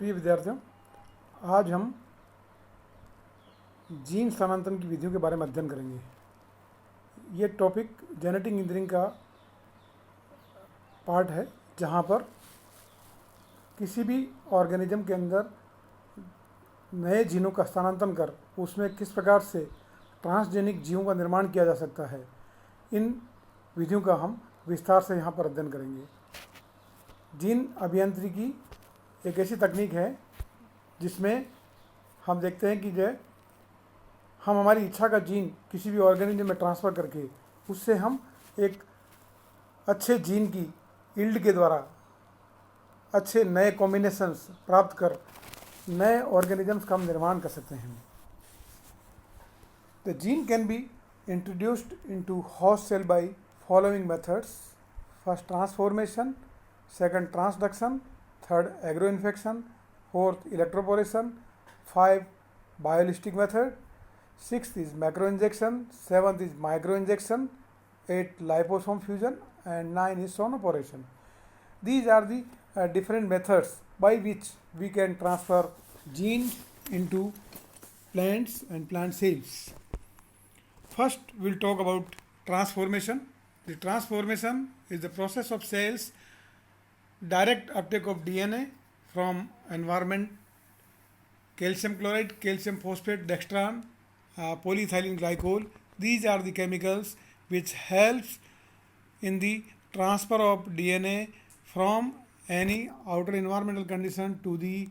प्रिय विद्यार्थियों, आज हम जीन स्थानांतरण की विधियों के बारे में अध्ययन करेंगे। ये टॉपिक जेनेटिक इंजीनियरिंग का पार्ट है, जहाँ पर किसी भी ऑर्गेनिज्म के अंदर नए जीनों का स्थानांतरण कर उसमें किस प्रकार से ट्रांसजेनिक जीवों का निर्माण किया जा सकता है, इन विधियों का हम विस्तार से यहाँ पर अध्ययन करेंगे। जीन अभियांत्रिकी एक ऐसी तकनीक है जिसमें हम देखते हैं कि जो हम हमारी इच्छा का जीन किसी भी ऑर्गेनिज्म में ट्रांसफ़र करके उससे हम एक अच्छे जीन की यील्ड के द्वारा अच्छे नए कॉम्बिनेशंस प्राप्त कर नए ऑर्गेनिजम्स का हम निर्माण कर सकते हैं। The gene can be introduced into host cell by following methods: first transformation, second transduction, third agro infection, fourth electroporation, 5 biolistic method, 6th is macro injection, 7th is micro injection, 8 liposome fusion, and 9 is sonoporation. These are the different methods by which we can transfer genes into plants and plant cells. First, we'll talk about transformation. The transformation is the process of cells direct uptake of DNA from environment: calcium chloride, calcium phosphate, dextran, polyethylene glycol. These are the chemicals which helps in the transfer of DNA from any outer environmental condition to the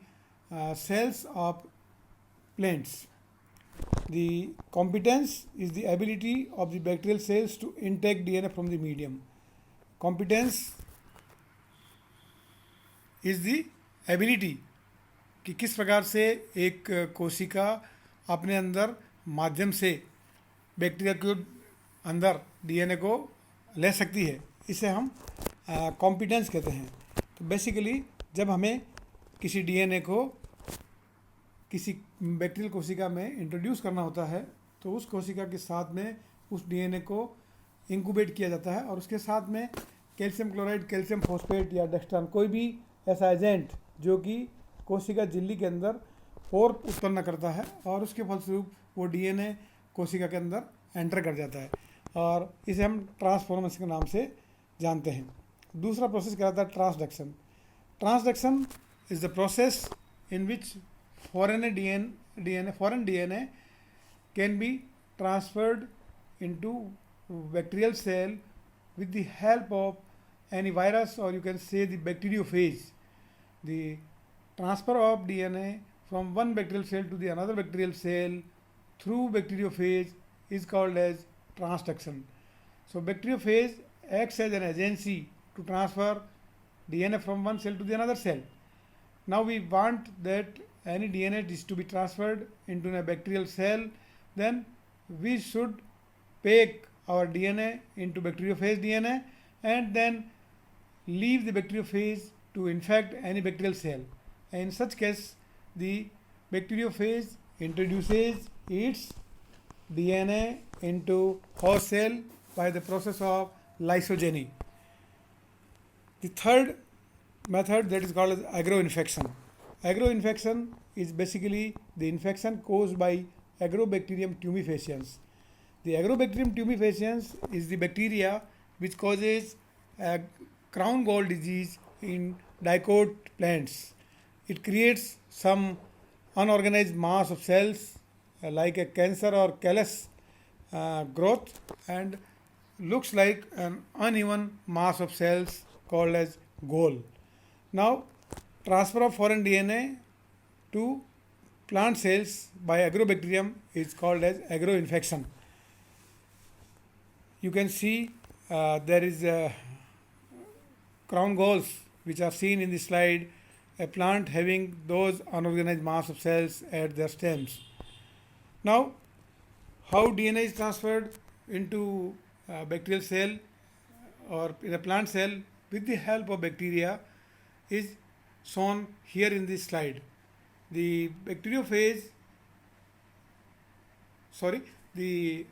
cells of plants. The competence is the ability of the bacterial cells to intake DNA from the medium. Competence is the ability कि किस प्रकार से एक कोशिका अपने अंदर माध्यम से बैक्टीरिया के अंदर डीएनए को ले सकती है, इसे हम कॉम्पिटेंस कहते हैं। तो बेसिकली जब हमें किसी डीएनए को किसी बैक्टीरियल कोशिका में इंट्रोड्यूस करना होता है तो उस कोशिका के साथ में उस डीएनए को इंक्यूबेट किया जाता है और उसके साथ में कैल्शियम क्लोराइड, कैल्शियम फॉस्फेट या डेक्सट्रान, कोई भी ऐसा एजेंट जो कि कोशिका झिल्ली के अंदर पोर उत्पन्न करता है और उसके फलस्वरूप वो डीएनए कोशिका के अंदर एंटर कर जाता है और इसे हम ट्रांसफॉर्मेशन के नाम से जानते हैं। दूसरा प्रोसेस कहलाता है transduction. Transduction is the process in which foreign DNA can be transferred into bacterial cell with the help of any virus, or you can say the bacteriophage. The transfer of DNA from one bacterial cell to the another bacterial cell through bacteriophage is called as transduction. So bacteriophage acts as an agency to transfer DNA from one cell to the another cell. Now we want that any DNA is to be transferred into a bacterial cell, then we should pack our DNA into bacteriophage DNA and then leave the bacteriophage to infect any bacterial cell. In such case, the bacteriophage introduces its DNA into host cell by the process of lysogeny. The third method, that is called as agroinfection. Agroinfection is basically the infection caused by Agrobacterium tumefaciens. The Agrobacterium tumefaciens is the bacteria which causes crown gall disease in dicot plants. It creates some unorganized mass of cells like a cancer or callus growth and looks like an uneven mass of cells called as gall. Now, transfer of foreign DNA to plant cells by Agrobacterium is called as agroinfection. You can see there is crown galls which are seen in the slide, a plant having those unorganized mass of cells at their stems. Now, how DNA is transferred into a bacterial cell or in a plant cell with the help of bacteria is shown here in this slide. The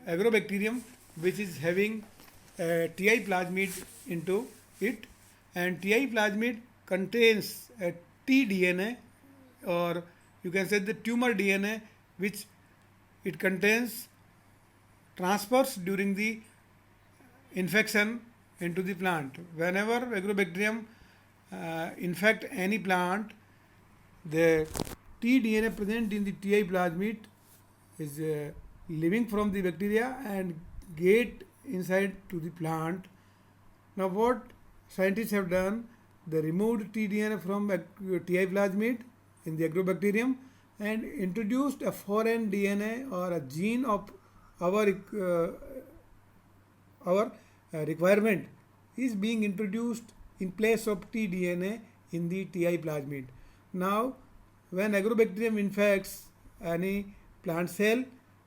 Agrobacterium, which is having Ti plasmid into it, and Ti plasmid contains a tDNA or you can say the tumor DNA, which it contains transfers during the infection into the plant. Whenever agrobacterium infect any plant, the tDNA present in the Ti plasmid is living from the bacteria and get inside to the plant. Now what scientists have done, they removed tDNA from Ti plasmid in the agrobacterium and introduced a foreign DNA or a gene of our requirement is being introduced in place of tDNA in the Ti plasmid. Now, when agrobacterium infects any plant cell,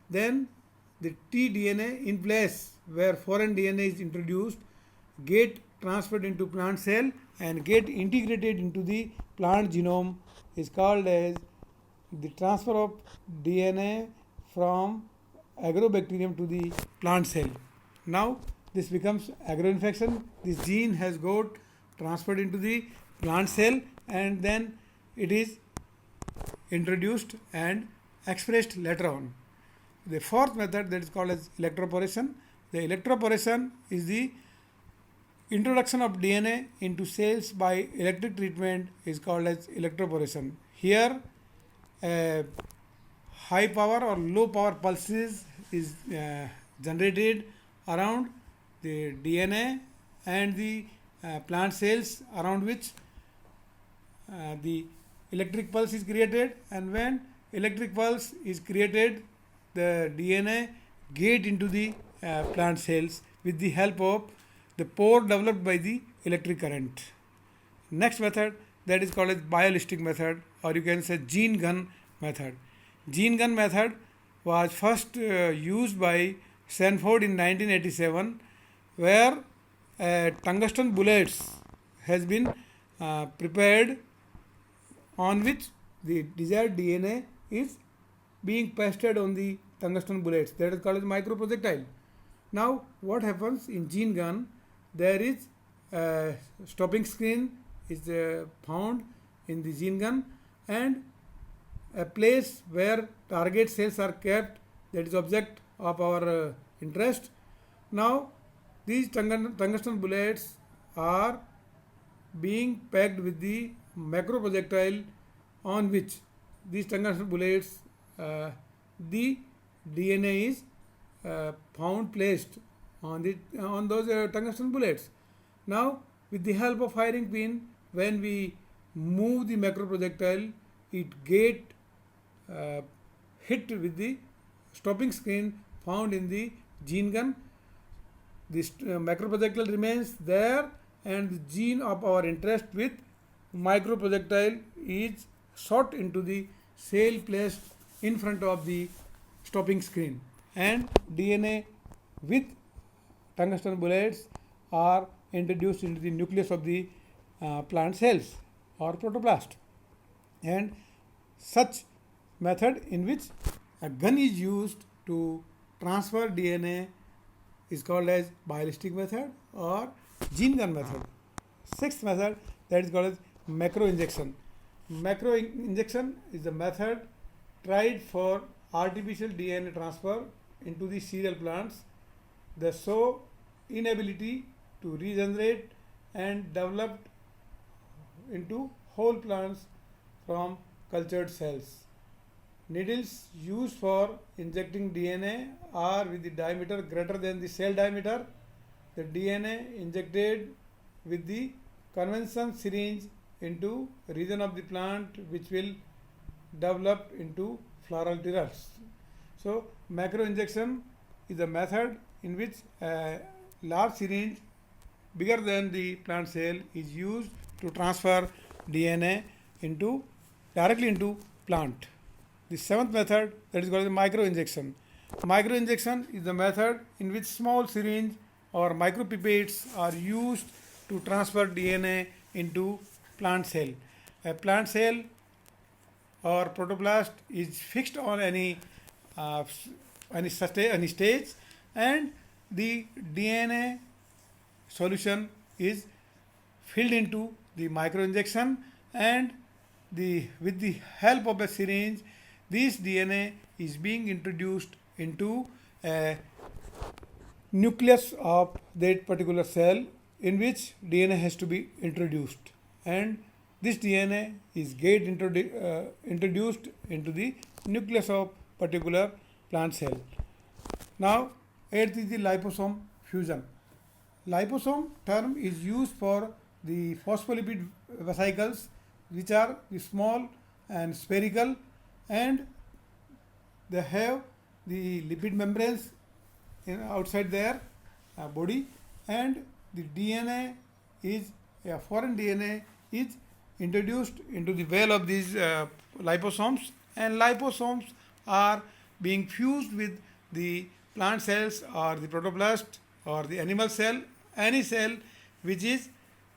then the tDNA in place where foreign DNA is introduced get transferred into plant cell and get integrated into the plant genome is called as the transfer of DNA from agrobacterium to the plant cell. Now this becomes agroinfection. This gene has got transferred into the plant cell and then it is introduced and expressed later on. The fourth method, that is called as electroporation. The electroporation is the introduction of DNA into cells by electric treatment is called as electroporation. Here high power or low power pulses is generated around the DNA and the plant cells around which the electric pulse is created, and when electric pulse is created, the DNA get into the plant cells with the help of the pore developed by the electric current. Next method, that is called as biolistic method, or you can say gene gun method. Gene gun method was first used by Stanford in 1987, where tungsten bullets has been prepared on which the desired DNA is being pasted on the tungsten bullets. That is called as microprojectile. Now what happens in gene gun, there is a stopping screen is found in the gene gun and a place where target cells are kept, that is object of our interest. Now these tungsten bullets are being packed with the macroprojectile on which these tungsten bullets the DNA is found placed on those tungsten bullets. Now with the help of firing pin, when we move the macroprojectile, it get hit with the stopping screen found in the gene gun. This macroprojectile remains there and the gene of our interest with microprojectile is shot into the cell placed in front of the stopping screen, and DNA with tungsten bullets are introduced into the nucleus of the plant cells or protoplast. And such method in which a gun is used to transfer DNA is called as biolistic method or gene gun method. Sixth method, that is called as macro injection. Macro injection is the method tried for artificial DNA transfer into the cereal plants. They show inability to regenerate and develop into whole plants from cultured cells. Needles used for injecting DNA are with the diameter greater than the cell diameter. The DNA injected with the conventional syringe into region of the plant which will develop into floral tears. So macro injection is a method in which a large syringe bigger than the plant cell is used to transfer DNA directly into plant. The seventh method, that is called the micro injection. Micro injection is the method in which small syringe or micropipettes are used to transfer DNA into plant cell. A plant cell or protoplast is fixed on any stage, and the DNA solution is filled into the micro injection, and with the help of a syringe, this DNA is being introduced into a nucleus of that particular cell in which DNA has to be introduced, and this DNA is introduced into the nucleus of particular plant cell. Now, eighth is the liposome fusion. Liposome term is used for the phospholipid vesicles, which are the small and spherical, and they have the lipid membranes outside their body, and the DNA is a foreign DNA is introduced into the well of these liposomes, and liposomes are being fused with the plant cells or the protoplast or the animal cell, any cell which is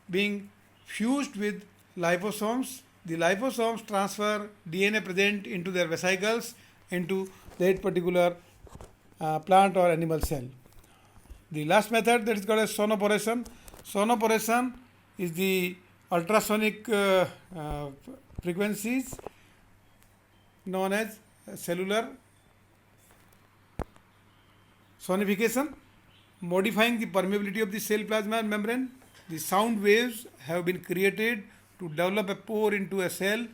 being fused with liposomes. The liposomes transfer DNA present into their vesicles into that particular plant or animal cell. The last method, that is called as sonoporation. Sonoporation is the ultrasonic frequencies known as cellular sonification, modifying the permeability of the cell plasma membrane. The sound waves have been created to develop a pore into a cell,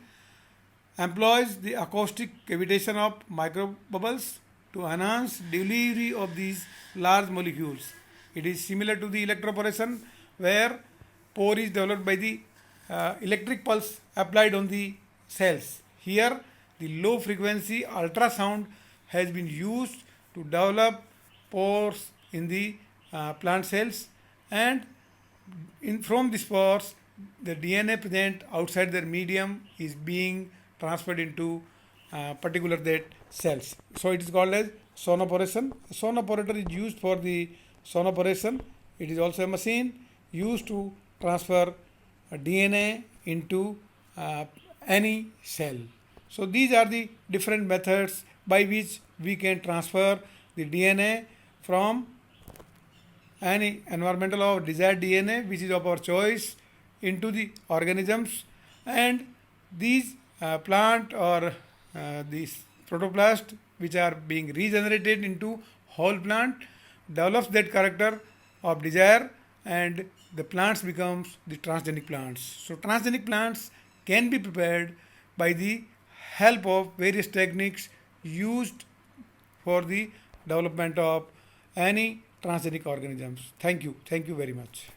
employs the acoustic cavitation of microbubbles to enhance delivery of these large molecules. It is similar to the electroporation, where pore is developed by the electric pulse applied on the cells. Here, the low frequency ultrasound has been used to develop pores in the plant cells, and from these pores, the DNA present outside their medium is being transferred into particular that cells. So it is called as sonoporation. A sonoparator is used for the sonoporation. It is also a machine used to transfer DNA into any cell. So these are the different methods by which we can transfer the DNA from any environmental or desired DNA which is of our choice into the organisms, and these plant or these protoplast which are being regenerated into whole plant develops that character of desire, and the plants becomes the transgenic plants. So transgenic plants can be prepared by the help of various techniques used for the development of any transgenic organisms. Thank you very much.